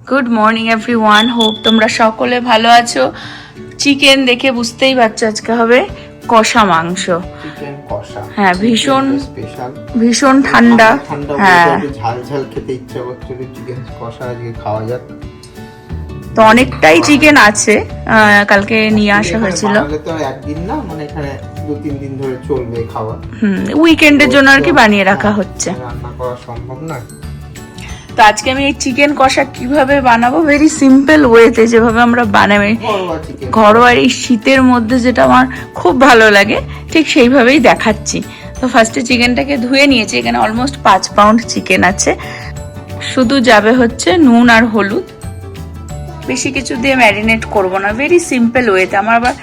Good morning everyone, hope তোমরা সকলে ভালো আছো। চিকেন দেখে বুঝতেই পারছো আজকে হবে কষা মাংস। চিকেন কষা, হ্যাঁ, ভীষণ স্পেশাল, ভীষণ ঠান্ডা। হ্যাঁ, ঝাল ঝাল খেতে ইচ্ছা করছিল, চিকেন কষা আজকে খাওয়া যাক। তো অনেকটাই চিকেন আছে, কালকে নিয়ে আসা হয়েছিল। তো একদিন না, মানে এখানে 2-3 দিন ধরে চলবে খাওয়া। উইকেন্ডের জন্য আর কি বানিয়ে রাখা হচ্ছে, রান্না করা সম্ভব নয়। তো আজকে আমি এই চিকেন কষা কিভাবে বানাবো, ভেরি সিম্পল ওয়েতে যেভাবে আমরা বানাই ঘরোয়া এই শীতের মধ্যে, যেটা আমার খুব ভালো লাগে, ঠিক সেইভাবেই দেখাচ্ছি। তো ফার্স্টে চিকেনটাকে ধুয়ে নিয়েছি, এখানে অলমোস্ট 5 পাউন্ড চিকেন আছে। শুধু যাবে হচ্ছে নুন আর হলুদ, বেশি কিছু দিয়ে ম্যারিনেট করব না, ভেরি সিম্পল ওয়েতে। আমার আবার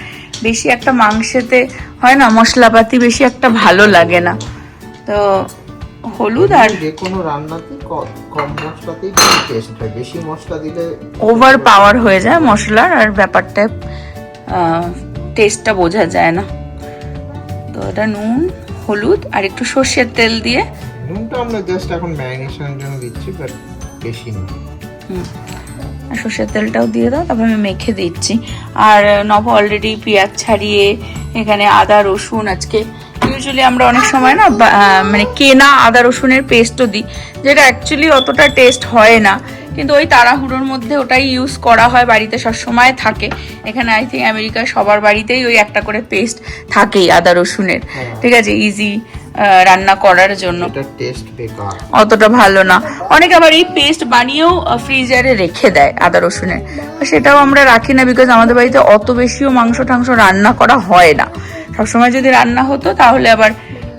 বেশি একটা মাংসেতে হয় না মশলাপাতি, বেশি একটা ভালো লাগে না। তো হলুদ আর যে কোনো রান্নাতে কম মশলাতেই টেস্ট হয়, বেশি মশলা দিলে ওভার পাওয়ার হয়ে যায় মশলার, আর ব্যাপারটা টেস্টটা বোঝা যায় না। তো এটা নুন, হলুদ আর একটু সর্ষের তেল দিয়ে, নুনটা আমরা জাস্ট এখন ম্যারিনেশনের জন্য দিচ্ছি, বাট বেশি না। আর সর্ষের তেলটাও দিয়ে দাও, তারপর আমি মেখে দিচ্ছি। আর নব অলরেডি পেঁয়াজ ছাড়িয়ে, এখানে আদা রসুন, আজকে ইউজুয়ালি আমরা অনেক সময় না মানে কেনা আদা রসুনের পেস্টও দিই, যেটা অ্যাকচুয়ালি অতটা টেস্ট হয় না, কিন্তু ওই তাড়াহুড়োর মধ্যে ওটাই ইউজ করা হয়, বাড়িতে সবসময় থাকে। এখানে আই থিঙ্ক আমেরিকায় সবার বাড়িতেই ওই একটা করে পেস্ট থাকেই আদা রসুনের, ঠিক আছে, ইজি রান্না করার জন্য। অতটা ভালো না, অনেকে আবার এই পেস্ট বানিয়েও ফ্রিজারে রেখে দেয় আদা রসুনের, সেটাও আমরা রাখি না, বিকজ আমাদের বাড়িতে অত বেশিও মাংস টাংস রান্না করা হয় না। সবসময় যদি রান্না হতো তাহলে আবার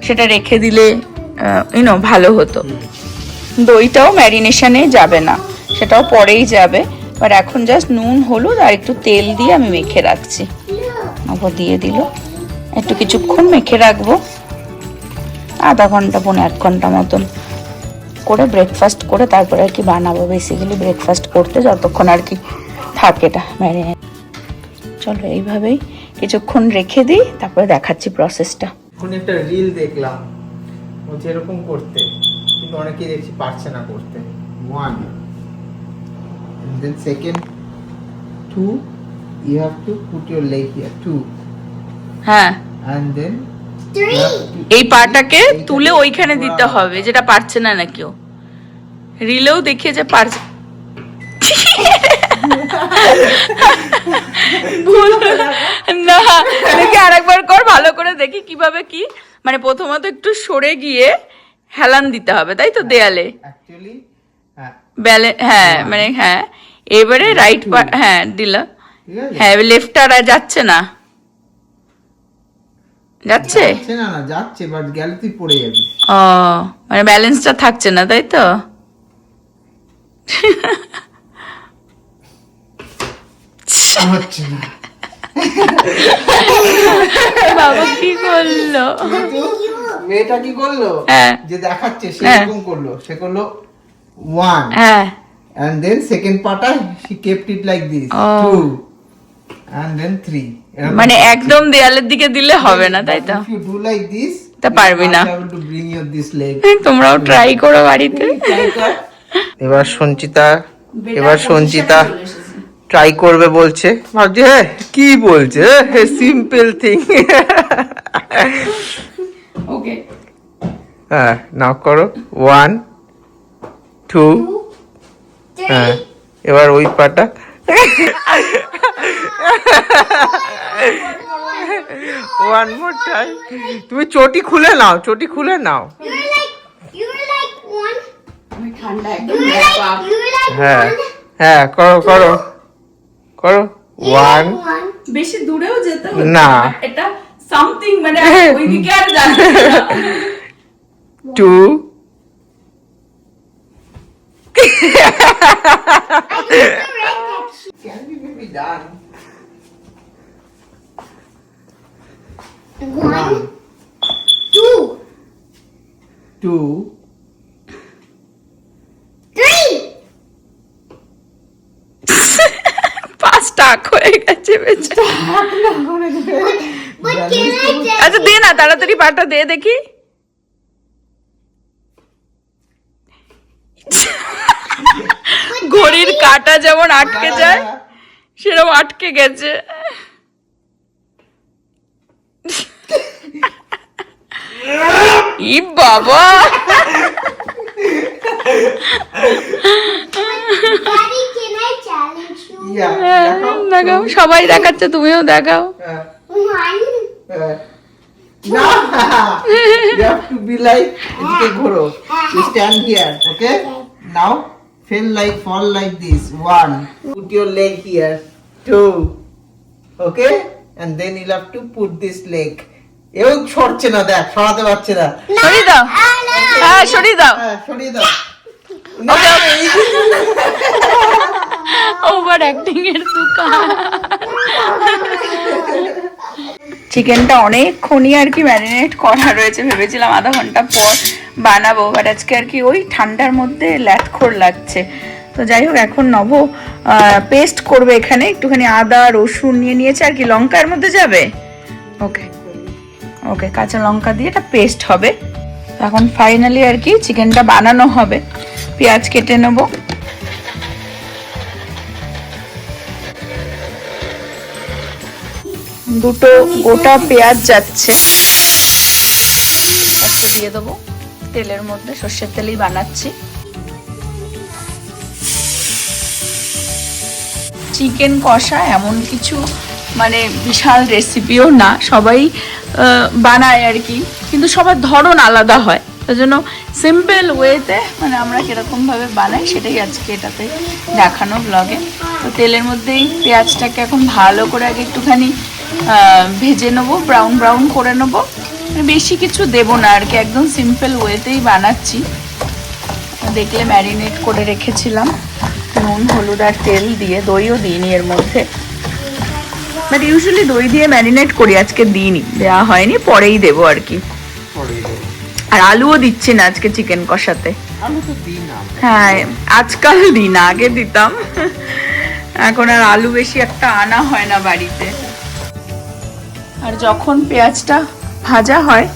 সেটা রেখে দিলে ভালো হতো। দইটাও ম্যারিনেশনে যাবে না, সেটাও পরেই যাবে, বাট এখন জাস্ট নুন হলুদ আর একটু তেল দিয়ে আমি মেখে রাখছি। আবার দিয়ে দিল, একটু কিছুক্ষণ মেখে রাখবো, আধা ঘন্টা 1.5 ঘন্টা মতন করে, ব্রেকফাস্ট করে তারপরে আর কি বানাবো। বেসিক্যালি ব্রেকফাস্ট করতে যতক্ষণ আর কি থাকে এটা ম্যারিনেট। চলো এইভাবেই কিছুক্ষণ রেখে দিই, তারপরে দেখাচ্ছি প্রসেসটা। এখন একটা রিল দেখলাম, ও যেরকম করতে, কিন্তু অনেকেই দেখছি পারছে না করতে। 1 and then second 2, you have to put your leg here 2, হ্যাঁ, and then এই পাটাকে তুলে ওইখানে দিতে হবে, যেটা পারছে না কেউ। রিলেও দেখিয়ে যে পারছে না, দেখি আরেকবার কর, ভালো করে দেখি কিভাবে কি, মানে প্রথমত একটু সরে গিয়ে হেলান দিতে হবে, তাই তো, দেয়ালে অ্যাকচুয়ালি হ্যাঁ, মানে হ্যাঁ, এবারে রাইট হ্যাঁ দিলা, হ্যাঁ লেফটটা যাচ্ছে না, যাচ্ছে না না যাচ্ছে, বাট গেলে তুই পড়ে যাবি। ও, মানে ব্যালেন্সটা থাকছে না, তাই তো। হচ্ছে না, বাবা কি করলো, মেয়েটা কি করলো, যে দেখাচ্ছে সে এরকম করলো, সে করলো 1, হ্যাঁ, and then second part she kept it like this, 2 and then 3, মানে একদম দেয়ালের দিকে দিলে হবে না, তাই তো। if you do like this তা পারবি না, able to bring your this leg। তোমরাও ট্রাই করো বাড়িতে। এবার সঞ্চিতা ট্রাই করবে বলছে, ভাবছি হ্যাঁ কি বলছে, সিম্পল থিং। ওকে, হ্যাঁ নাও করো 1 2, হ্যাঁ এবার ওই পাটা, ওয়ান মোর টাইম। তুমি চটি খুলে নাও, চটি খুলে নাও। হ্যাঁ হ্যাঁ করো করো করো 1, বেশি দূরেও যেতে না, এটা সামথিং, মানে ওইদিকে আর যাচ্ছে না। 2 can be maybe done 1 2 3 5টা হয়ে গেছে বেচারা। আচ্ছা দে না, তাড়াতাড়ি পাটা দে দেখি। ঘড়ির কাটা যেমন আটকে যায় সেরকম আটকে গেছে। ই বাবা, দেখাও, সবাই দেখাচ্ছে, তুমিও দেখাও। No, you have to be like এদিকে ঘোরো. You stand here, okay? Now fall like this. 1. Put your leg here. 2. Okay? And then you'll have to put this leg. এও সরছে না, দেখ, সরাতে পারছে না। সরিয়ে দাও, হ্যাঁ সরিয়ে দাও, সরিয়ে দাও। ওভার অ্যাক্টিং এর দোকান। চিকেনটা অনেকক্ষণই আর কি ম্যারিনেট করা রয়েছে, ভেবেছিলাম আধা ঘন্টা পর বানাবো, বাট আজকে আর কি ওই ঠান্ডার মধ্যে ল্যাটখোর লাগছে। তো যাই হোক, এখন নব পেস্ট করবে, এখানে একটুখানি আদা রসুন নিয়ে নিয়েছে আর কি, লঙ্কার মধ্যে যাবে। ওকে ওকে, কাঁচা লঙ্কা দিয়ে এটা পেস্ট হবে। এখন ফাইনালি আর কি চিকেনটা বানানো হবে। পেঁয়াজ কেটে নেব, দুটো গোটা পেঁয়াজ যাচ্ছে, একটু দিয়ে দেবো তেলের মধ্যে, সর্ষের তেলেই বানাচ্ছি। চিকেন কষা এমন কিছু মানে বিশাল রেসিপিও না, সবাই বানায় আর কি, কিন্তু সবার ধরন আলাদা হয়। ওই জন্য সিম্পল ওয়েতে মানে আমরা কীরকমভাবে বানাই সেটাই আজকে এটাতে দেখানো ব্লগে। তো তেলের মধ্যেই পেঁয়াজটাকে এখন ভালো করে আগে একটুখানি ভেজে নেবো, ব্রাউন ব্রাউন করে নেবো, বেশি কিছু দেবো না আর কি, একদম সিম্পল ওয়েতেই বানাচ্ছি। দেখলে ম্যারিনেট করে রেখেছিলাম নুন হলুদ আর তেল দিয়ে, দইও দিইনি এর মধ্যে, বাট ইউজুয়ালি দই দিয়ে ম্যারিনেট করি, আজকে দিইনি, দেওয়া হয়নি, পরেই দেবো আর কি। আর আলুও দিচ্ছি না আজকে চিকেন কষাতে, হ্যাঁ আজকাল দিই না, আগে দিতাম, এখন আর আলু বেশি একটা আনা হয় না বাড়িতে। আর যখন পেঁয়াজটা ভাজা হয়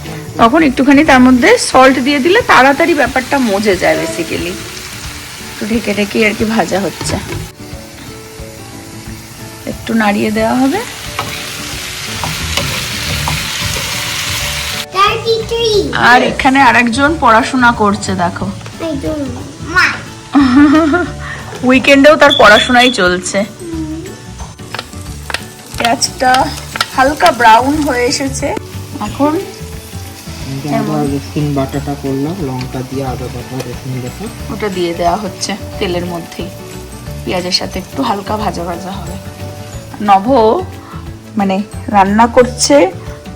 তখন একটুখানি তার মধ্যে সল্ট দিয়ে দিলে তাড়াতাড়ি ব্যাপারটা মজে যায় বেসিক্যালি। একটু ঢেকে ঢেকে আর কি ভাজা হচ্ছে, একটু নাড়িয়ে দেওয়া হবে। আর এখানে আরেকজন পড়াশোনা করছে, দেখো উইকেন্ডেও তার পড়াশোনাই চলছে। পেঁয়াজটা হালকা ব্রাউন হয়ে এসেছে, এখন রসুন বাটাটা করলাম, লঙ্কা দিয়ে আদা বাটা রসুন বাটা ওটা দিয়ে দেওয়া হচ্ছে তেলের মধ্যেই, পেঁয়াজের সাথে একটু হালকা ভাজা ভাজা হবে। নভ মানে রান্না করছে,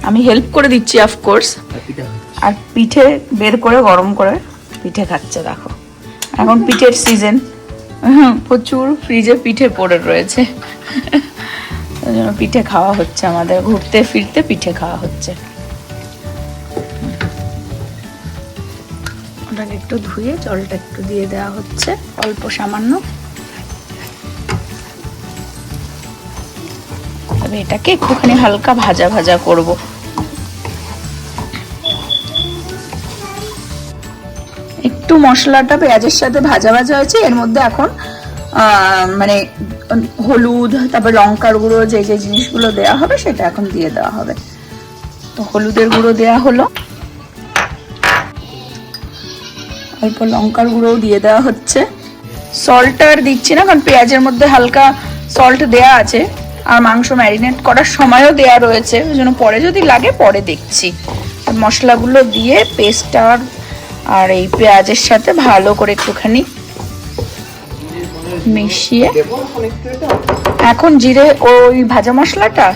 আমি হেল্প করে দিচ্ছি অফকোর্স, আর পিঠে বের করে গরম করে পিঠে খাচ্ছে। দেখো এখন পিঠের সিজন, প্রচুর ফ্রিজে পিঠে পড়ে রয়েছে, ওই জন্য পিঠে খাওয়া হচ্ছে, আমাদের ঘুরতে ফিরতে পিঠে খাওয়া হচ্ছে। ওটাকে একটু ধুয়ে জলটা একটু দিয়ে দেওয়া হচ্ছে, অল্প সামান্য। তবে এটাকে একটুখানি হালকা ভাজা ভাজা করব। একটু মশলাটা পেঁয়াজের সাথে ভাজা ভাজা হয়েছে, এর মধ্যে এখন মানে হলুদ, তারপর লঙ্কার গুঁড়ো, যে যে জিনিসগুলো দেওয়া হবে সেটা এখন দিয়ে দেওয়া হবে। তো হলুদের গুঁড়ো দেওয়া হলো, অল্প লঙ্কার গুঁড়োও দিয়ে দেওয়া হচ্ছে। সল্ট আর দিচ্ছি না, কারণ পেঁয়াজের মধ্যে হালকা সল্ট দেয়া আছে, আর মাংস ম্যারিনেট করার সময়ও দেয়া রয়েছে, ওই জন্য পরে যদি লাগে পরে দেখছি। মশলাগুলো দিয়ে পেস্টটা আর এই পেঁয়াজের সাথে ভালো করে একটুখানি মিশিয়ে, এখন জিরে ওই ভাজা মশলাটা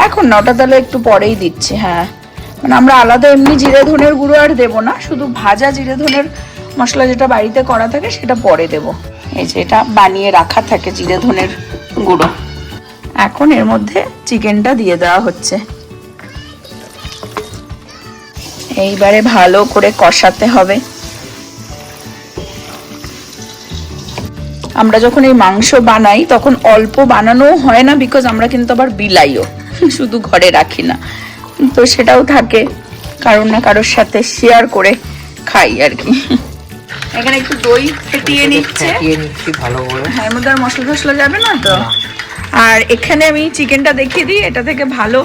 এখন না, ওটা তাহলে একটু পরেই দিচ্ছি। হ্যাঁ, মানে আমরা আলাদা এমনি জিরে ধনের গুঁড়ো আর দেবো না, শুধু ভাজা জিরে ধনের মশলা যেটা বাড়িতে করা থাকে সেটা পরে দেব। এই যে এটা বানিয়ে রাখা থাকে জিরে ধনের গুঁড়ো। এখন এর মধ্যে চিকেনটা দিয়ে দেওয়া হচ্ছে, এইবারে ভালো করে কষাতে হবে। আমরা যখন এই মাংস বানাই তখন অল্প বানানো হয় না, বিকজ আমরা কিন্তু আবার বিলাইও, শুধু ঘরে রাখি না, তো সেটাও থাকে, কারোর না কারোর সাথে শেয়ার করে খাই আর কি। এখানে একটু দই ফেটিয়ে নিচ্ছে, নিচ্ছি ভালো করে। হ্যাঁ, এর মধ্যে আর মশলা টশলা যাবে না তো। আর এখানে আমি চিকেনটা দেখিয়ে দিই, এটা থেকে ভালো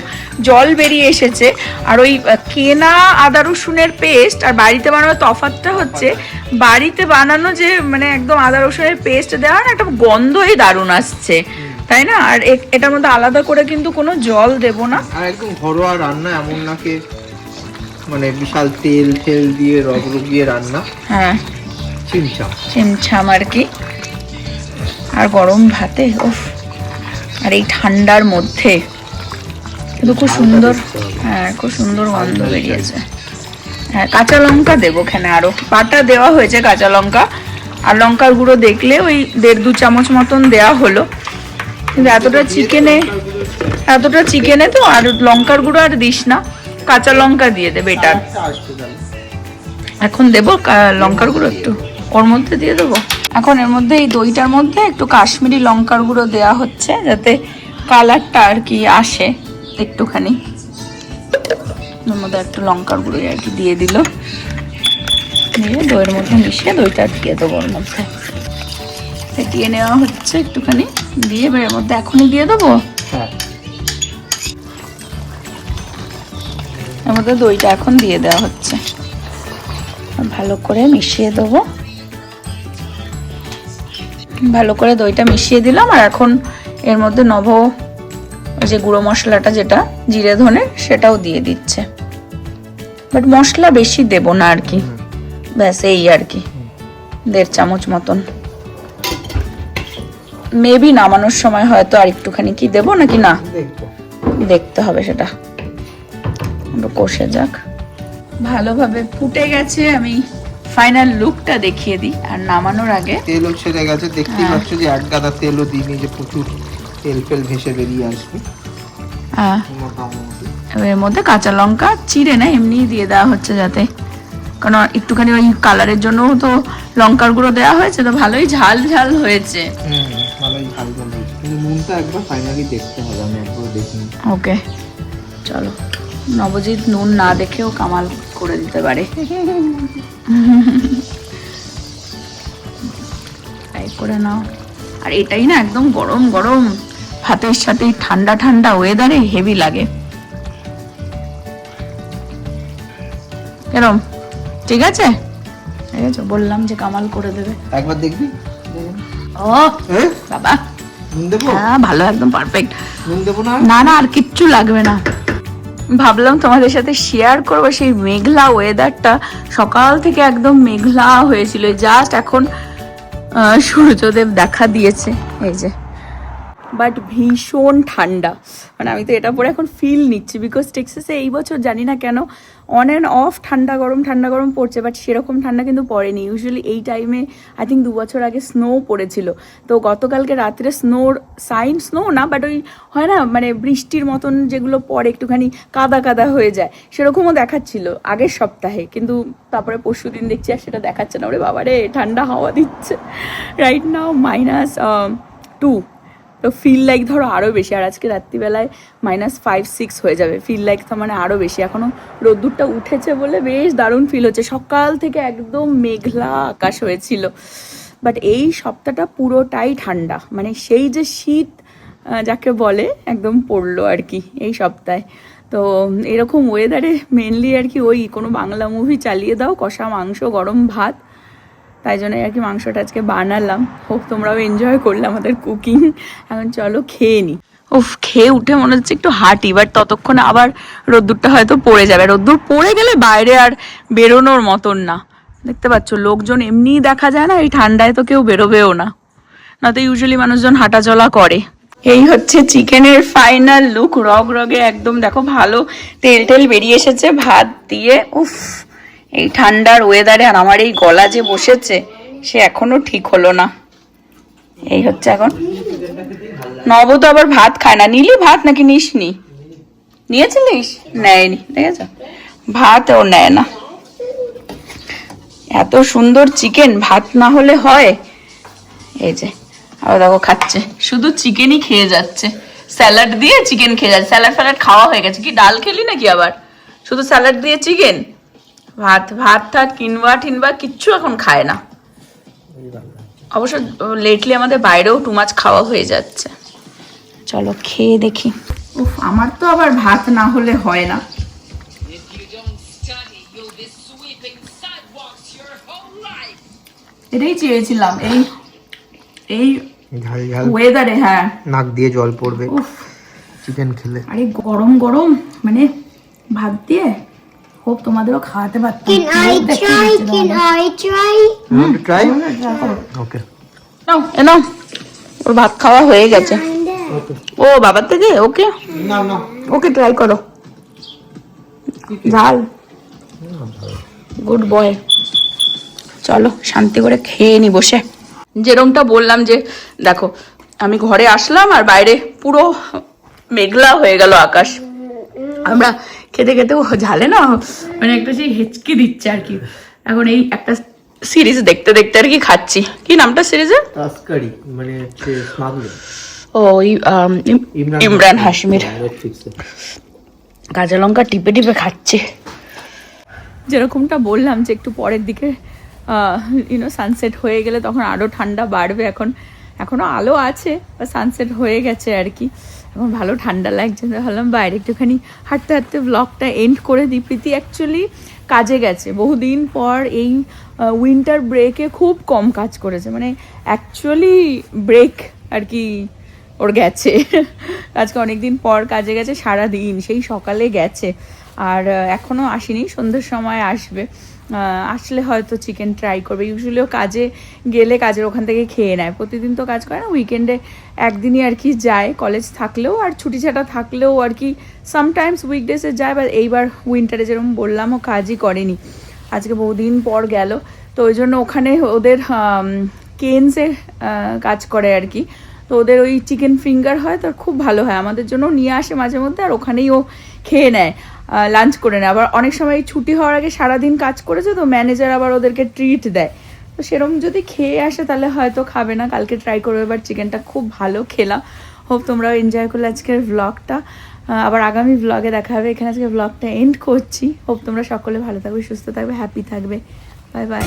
জল বেরিয়ে এসেছে। আর ওই কেনা আদা রসুনের পেস্ট আর বাড়িতে বানানোর তফাৎটা হচ্ছে, বাড়িতে বানানো যে মানে একদম আদা রসুনের পেস্ট দেওয়া না, একটা গন্ধই দারুণ আসছে, তাই না? আর এটার মধ্যে আলাদা করে কিন্তু কোনো জল দেব না, আর একদম ঘরোয়া রান্না, এমন নাকি মানে বিশাল তেল তেল দিয়ে রগ দিয়ে রান্না। হ্যাঁ, চিমচাম আর কি। আর গরম ভাতে উফ, আর এই ঠান্ডার মধ্যে কিন্তু খুব সুন্দর, হ্যাঁ খুব সুন্দর গন্ধ বেরিয়েছে। হ্যাঁ, কাঁচা লঙ্কা দেবো এখানে, আরো বাটা দেওয়া হয়েছে কাঁচা লঙ্কা, আর লঙ্কার গুঁড়ো দেখলে ওই 1.5-2 চামচ মতন দেওয়া হলো। কিন্তু এতটা চিকেনে তো আর লঙ্কার গুঁড়ো আর দিস না, কাঁচা লঙ্কা দিয়ে দে বেটার। এখন দেবো লঙ্কার গুঁড়ো একটু ওর মধ্যে দিয়ে দেবো। এখন এর মধ্যে এই দইটার মধ্যে একটু কাশ্মীরি লঙ্কার গুঁড়ো দেওয়া হচ্ছে, যাতে কালারটা আর কি আসে একটুখানি। এর মধ্যে একটু লঙ্কার গুঁড়ো আর কি দিয়ে দিল, দিয়ে দইয়ের মধ্যে মিশিয়ে দইটা দিয়ে দেবো ওর মধ্যে। ফেটিয়ে নেওয়া হচ্ছে একটুখানি, দিয়ে এর মধ্যে এখনই দিয়ে দেবো। এর মধ্যে দইটা এখন দিয়ে দেওয়া হচ্ছে, ভালো করে মিশিয়ে দেবো। ভালো করে দইটা মিশিয়ে দিলাম। আর এখন এর মধ্যে ওই যে গুঁড়ো মশলাটা যেটা জিরে ধনে, সেটাও দিয়ে দিচ্ছে, বাট মশলা বেশি দেব না আর কি, ব্যাস এই আর কি 1.5 চামচ মতন। মেবি নামানোর সময় হয়তো আর একটুখানি কি দেবো নাকি না দেখতে হবে, সেটা একটু কষে যাক। ভালোভাবে ফুটে গেছে, আমি ফাইনাল লুকটা দেখিয়ে দিই। আর নামানোর আগে তেলও ছেড়ে গেছে, দেখতেই পাচ্ছ যে এক গাদা তেলও দিইনি, যে প্রচুর তেল ফেল ভেসে বেরিয়ে আসবে। হ্যাঁ, এর মধ্যে কাঁচা লঙ্কা চিড়ে না এমনি দিয়ে দেওয়া হচ্ছে, যাতে কারণ একটুখানি ওই কালারের জন্য তো লঙ্কার গুঁড়ো দেওয়া হয়েছে, তো ভালোই ঝাল ঝাল হয়েছে। ভালোই ঝাল ঝাল হয়েছে, কিন্তু নুনটা একবার ফাইনালি দেখতে হবে, আমি একবার দেখিনি। ওকে চলো, নবজিৎ নুন না দেখেও কামাল করে দিতে পারে। তাই করে নাও। আর এটাই না একদম গরম গরম ভাতের সাথে ঠান্ডা ঠান্ডা ওয়েদারে হেভি লাগে। এরম ঠিক আছে, ঠিক আছে, বললাম যে কামাল করে দেবে। একবার দেখবি। ও বাবা, নুন দেবো? হ্যাঁ ভালো, একদম পারফেক্ট। নুন দেবো না? না না, আর কিচ্ছু লাগবে না। ভাবলাম তোমাদের সাথে শেয়ার করবো সেই মেঘলা ওয়েদারটা, সকাল থেকে একদম মেঘলা হয়েছিল, জাস্ট এখন সূর্যদেব দেখা দিয়েছে এই যে। বাট ভীষণ ঠান্ডা, মানে আমি তো এটা পরে এখন ফিল নিচ্ছি, বিকজ টেক্সাসে এই বছর জানি না কেন অন অ্যান্ড অফ ঠান্ডা গরম পড়ছে, বাট সেরকম ঠান্ডা কিন্তু পড়েনি। ইউজুয়ালি এই টাইমে আই থিঙ্ক 2 বছর আগে স্নো পড়েছিল, তো গতকালকে রাত্রে স্নো না, বাট ওই হয় না মানে বৃষ্টির মতন যেগুলো পড়ে একটুখানি কাদা কাদা হয়ে যায়, সেরকমও দেখাচ্ছিল আগের সপ্তাহে, কিন্তু তারপরে পরশু দিন দেখছি আর সেটা দেখাচ্ছে না। ওরে বাবারে, ঠান্ডা হাওয়া দিচ্ছে রাইট নাও -2, তো ফিল লাইক ধরো আরও বেশি। আর আজকে রাত্রিবেলায় -5-6 হয়ে যাবে, ফিল লাইক তো মানে আরও বেশি। এখনও রোদ্দুরটা উঠেছে বলে বেশ দারুণ ফিল হচ্ছে, সকাল থেকে একদম মেঘলা আকাশ হয়েছিল। বাট এই সপ্তাহটা পুরোটাই ঠান্ডা, মানে সেই যে শীত যাকে বলে একদম পড়লো আর কি এই সপ্তাহে। তো এরকম ওয়েদারে মেনলি আর কি ওই কোনো বাংলা মুভি চালিয়ে দাও, কষা মাংস গরম ভাত, তাই জন্য আর কি মাংসটা আজকে বানালাম। হোক তোমরাও এনজয় করলে আমাদের কুকিং। এখন চলো খেয়ে নি। খেয়ে উঠে মনে হচ্ছে একটু হাঁটি, বাট ততক্ষণে আবার রোদ্দুরটা হয়তো পড়ে যাবে। রোদ্দুর পড়ে গেলে বাইরে আর বেরোনোর মতন না, দেখতে পাচ্ছ লোকজন এমনিই দেখা যায় না, এই ঠান্ডায় তো কেউ বেরোবেও না, না তো ইউজুয়ালি মানুষজন হাঁটা চলা করে। এই হচ্ছে চিকেনের ফাইনাল লুক, রগে একদম দেখো ভালো তেল বেরিয়ে এসেছে ভাত দিয়ে। এই ঠান্ডার ওয়েদারে আর আমার এই গলা যে বসেছে সে এখনো ঠিক হলো না। এই হচ্ছে এখন নব তো আবার ভাত খায় না। নিলি ভাত নাকি নিসনি? নিয়েছিলিস? নেয়নি, ঠিক আছে, ভাত ও নেয় না। এত সুন্দর চিকেন, ভাত না হলে হয়? এই যে আবার দেখো খাচ্ছে, শুধু চিকেনই খেয়ে যাচ্ছে, স্যালাড দিয়ে চিকেন খেয়ে যাচ্ছে। স্যালাড খাওয়া হয়ে গেছে, কি ডাল খেলি নাকি আবার? শুধু স্যালাড দিয়ে চিকেন, ভাত কিনবা কিচ্ছু এখন খায় না। খুবই ভালো লাগছে। অবশ্য লেটলি আমাদের বাইরেও টু মাছ খাওয়া হয়ে যাচ্ছে। চলো খেয়ে দেখি। উফ, আমার তো আবার ভাত না হলে হয় না। এটাই চেয়েছিলাম, এই এই ঝাল ঝাল ওয়েদারে। হ্যাঁ, নাক দিয়ে জল পড়বে উফ, চিকেন খেলে। আরে গরম গরম মানে ভাত দিয়ে হোপ তোমাদেরও খাওয়াতে পারতাম। Can I try? Try okay নাও নাও, ওর ভাত খাওয়া হয়ে গেছে। Kinda. ওকে ও বাবার থেকে ওকে না না ওকে ট্রাই করো। ঝাল, গুড বয়। চলো শান্তি করে খেয়ে নি বসে। যেরকমটা বললাম যে দেখো, আমি ঘরে আসলাম আর বাইরে পুরো মেঘলা হয়ে গেল আকাশ। আমরা খেতে খেতে ও ঝালে না মানে একটা সেই হেঁচকি দিচ্ছে আর কি। এখন এই একটা সিরিজ দেখতে দেখতে আর কি খাচ্ছি। কি নামটা সিরিজের? তাস্কারি মানে স্মাগলিং। ও ওই ইমরান হাশমির। কাঁচা লঙ্কা টিপে টিপে খাচ্ছে। যেরকমটা বললাম যে একটু পরের দিকে সানসেট হয়ে গেলে তখন আরও ঠান্ডা বাড়বে। এখনও আলো আছে, সানসেট হয়ে গেছে আর কি। এখন ভালো ঠান্ডা লাগছে, ভাবলাম বাইরে একটুখানি হাঁটতে হাঁটতে ব্লগটা এন্ড করে দিই। প্রীতি অ্যাকচুয়ালি কাজে গেছে বহুদিন পর। এই উইন্টার ব্রেকে খুব কম কাজ করেছে, মানে অ্যাকচুয়ালি ব্রেক আর কি ওর গেছে। আজকে অনেকদিন পর কাজে গেছে, সারা দিন সেই সকালে গেছে আর এখনও আসেনি, সন্ধ্যের সময় আসবে। আসলে হয়তো চিকেন ট্রাই করবে। ইউজুয়ালিও কাজে গেলে কাজের ওখান থেকে খেয়ে নেয়, প্রতিদিন তো কাজ করে না, উইকেন্ডে একদিনই আর কি যায়। কলেজ থাকলেও আর ছুটি ছাটা থাকলেও আর কি সামটাইমস উইকডেসে যায়। বা এইবার উইন্টারে যেরকম বললাম ও কাজই করেনি, আজকে বহুদিন পর গেল। তো ওই জন্য ওখানে ওদের কেনসে কাজ করে আর কি। তো ওদের ওই চিকেন ফিঙ্গার হয়, তার খুব ভালো হয়, আমাদের জন্য নিয়ে আসে মাঝে মধ্যে, আর ওখানেই ও খেয়ে নেয়, লাঞ্চ করে নেয়। আবার অনেক সময় ছুটি হওয়ার আগে সারাদিন কাজ করেছে তো ম্যানেজার আবার ওদেরকে ট্রিট দেয়। তো সেরকম যদি খেয়ে আসে তাহলে হয়তো খাবে না, কালকে ট্রাই করবে। এবার চিকেনটা খুব ভালো খেলাম। হোপ তোমরাও এনজয় করলে আজকের ব্লগটা। আবার আগামী ব্লগে দেখা হবে। এখানে আজকে ব্লগটা এন্ড করছি। হোপ তোমরা সকলে ভালো থাকবে, সুস্থ থাকবে, হ্যাপি থাকবে। Bye bye.